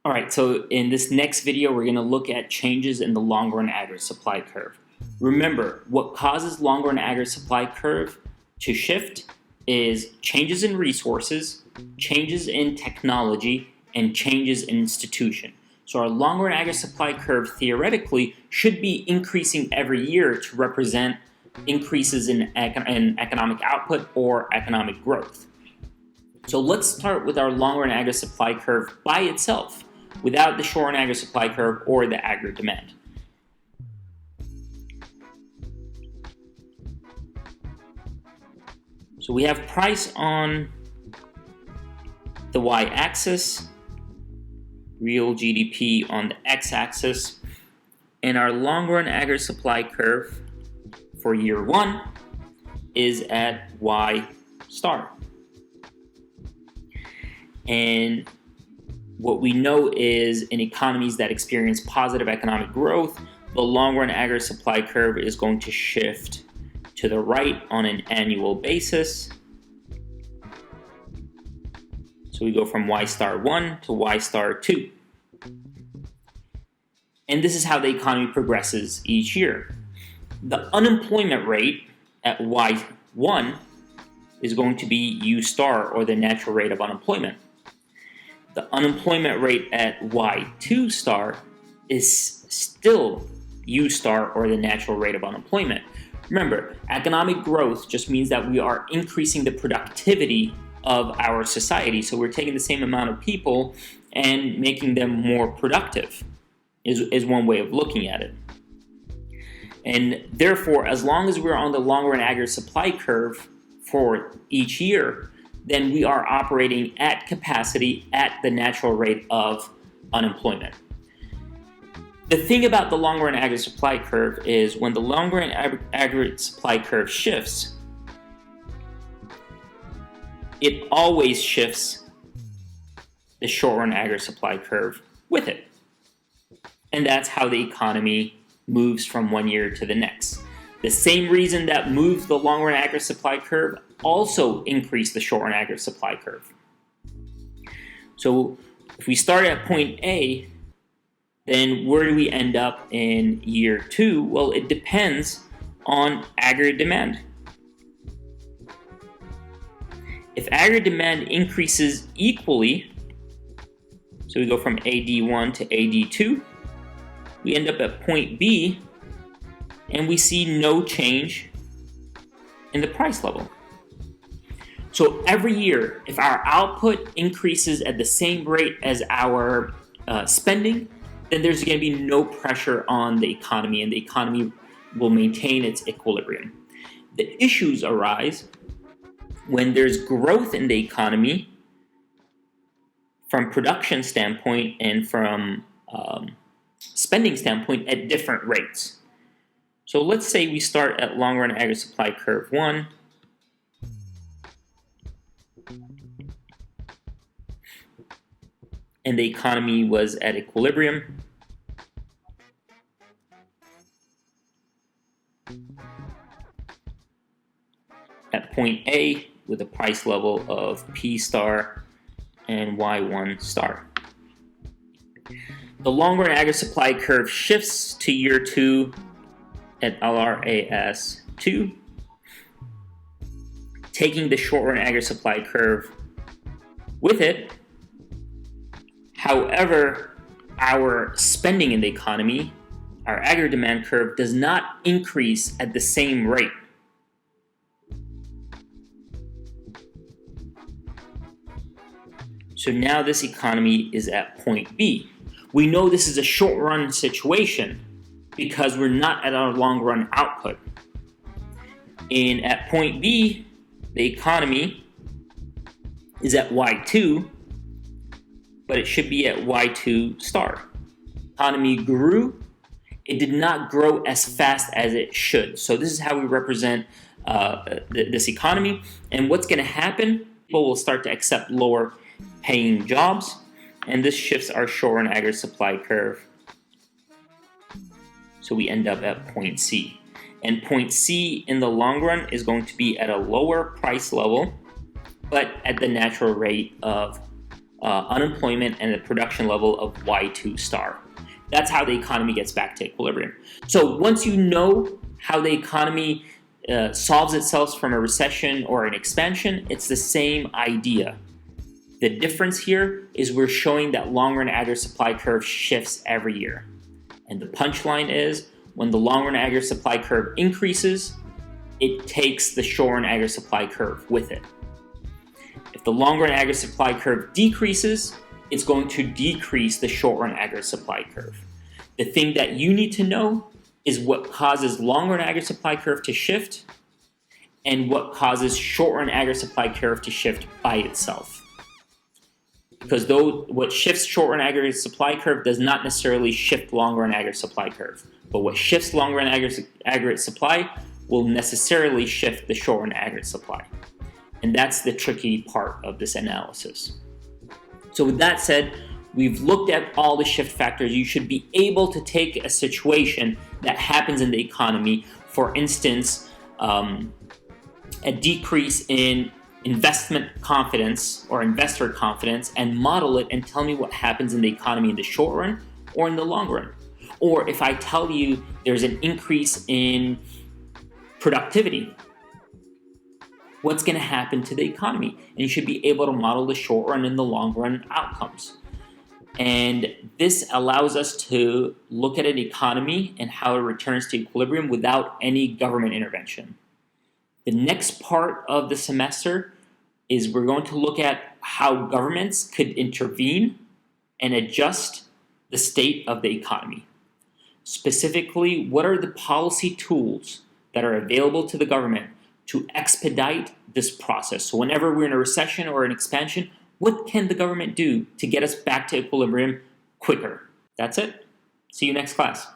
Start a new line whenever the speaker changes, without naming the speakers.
All right, so in this next video, we're going to look at changes in the long-run aggregate supply curve. Remember, what causes long-run aggregate supply curve to shift is changes in resources, changes in technology, and changes in institution. So our long-run aggregate supply curve theoretically should be increasing every year to represent increases in economic output or economic growth. So let's start with our long-run aggregate supply curve by itself, without the short-run aggregate supply curve or the aggregate demand. So we have price on the y-axis, real GDP on the x-axis, and our long-run aggregate supply curve for year one is at y star. And what we know is in economies that experience positive economic growth, the long-run aggregate supply curve is going to shift to the right on an annual basis. So we go from y star 1 to y star 2. And this is how the economy progresses each year. The unemployment rate at y1 is going to be u star, or the natural rate of unemployment. The unemployment rate at y2 star is still u star, or the natural rate of unemployment. Remember, economic growth just means that we are increasing the productivity of our society. So we're taking the same amount of people and making them more productive, is one way of looking at it. And therefore, as long as we're on the long-run aggregate supply curve for each year, then we are operating at capacity at the natural rate of unemployment. The thing about the long-run aggregate supply curve is when the long-run aggregate supply curve shifts, it always shifts the short-run aggregate supply curve with it. And that's how the economy moves from one year to the next. The same reason that moves the long-run aggregate supply curve also increase the short-run aggregate supply curve. So if we start at point A, then where do we end up in year 2? Well, it depends on aggregate demand. If aggregate demand increases equally, so we go from AD1 to AD2, we end up at point B, and we see no change in the price level. So every year, if our output increases at the same rate as our spending, then there's going to be no pressure on the economy, and the economy will maintain its equilibrium. The issues arise when there's growth in the economy from production standpoint and from spending standpoint at different rates. So let's say we start at long-run aggregate supply curve 1, and the economy was at equilibrium. At point A with a price level of P star and Y1 star. The long-run aggregate supply curve shifts to year 2 at LRAS 2, taking the short-run aggregate supply curve with it. However, our spending in the economy, our aggregate demand curve, does not increase at the same rate. So now this economy is at point B. We know this is a short-run situation because we're not at our long-run output. And at point B, the economy is at Y2, but it should be at Y2 star. Economy grew. It did not grow as fast as it should. So this is how we represent this economy. And what's going to happen? People will start to accept lower paying jobs, and this shifts our short-run aggregate supply curve. So we end up at point C. And point C in the long run is going to be at a lower price level, but at the natural rate of unemployment and the production level of Y2 star. That's how the economy gets back to equilibrium. So once you know how the economy solves itself from a recession or an expansion, it's the same idea. The difference here is we're showing that long-run aggregate supply curve shifts every year. And the punchline is when the long-run aggregate supply curve increases, it takes the short-run aggregate supply curve with it. If the long-run aggregate supply curve decreases, it's going to decrease the short-run aggregate supply curve. The thing that you need to know is what causes long-run aggregate supply curve to shift and what causes short-run aggregate supply curve to shift by itself. Because what shifts short-run aggregate supply curve does not necessarily shift long-run aggregate supply curve. But what shifts long-run aggregate supply will necessarily shift the short-run aggregate supply. And that's the tricky part of this analysis. So with that said, we've looked at all the shift factors. You should be able to take a situation that happens in the economy, for instance, a decrease in investment confidence or investor confidence, and model it and tell me what happens in the economy in the short run or in the long run. Or if I tell you there's an increase in productivity, what's going to happen to the economy? And you should be able to model the short run and the long run outcomes. And this allows us to look at an economy and how it returns to equilibrium without any government intervention. The next part of the semester is we're going to look at how governments could intervene and adjust the state of the economy. Specifically, what are the policy tools that are available to the government to expedite this process? So whenever we're in a recession or an expansion, what can the government do to get us back to equilibrium quicker? That's it. See you next class.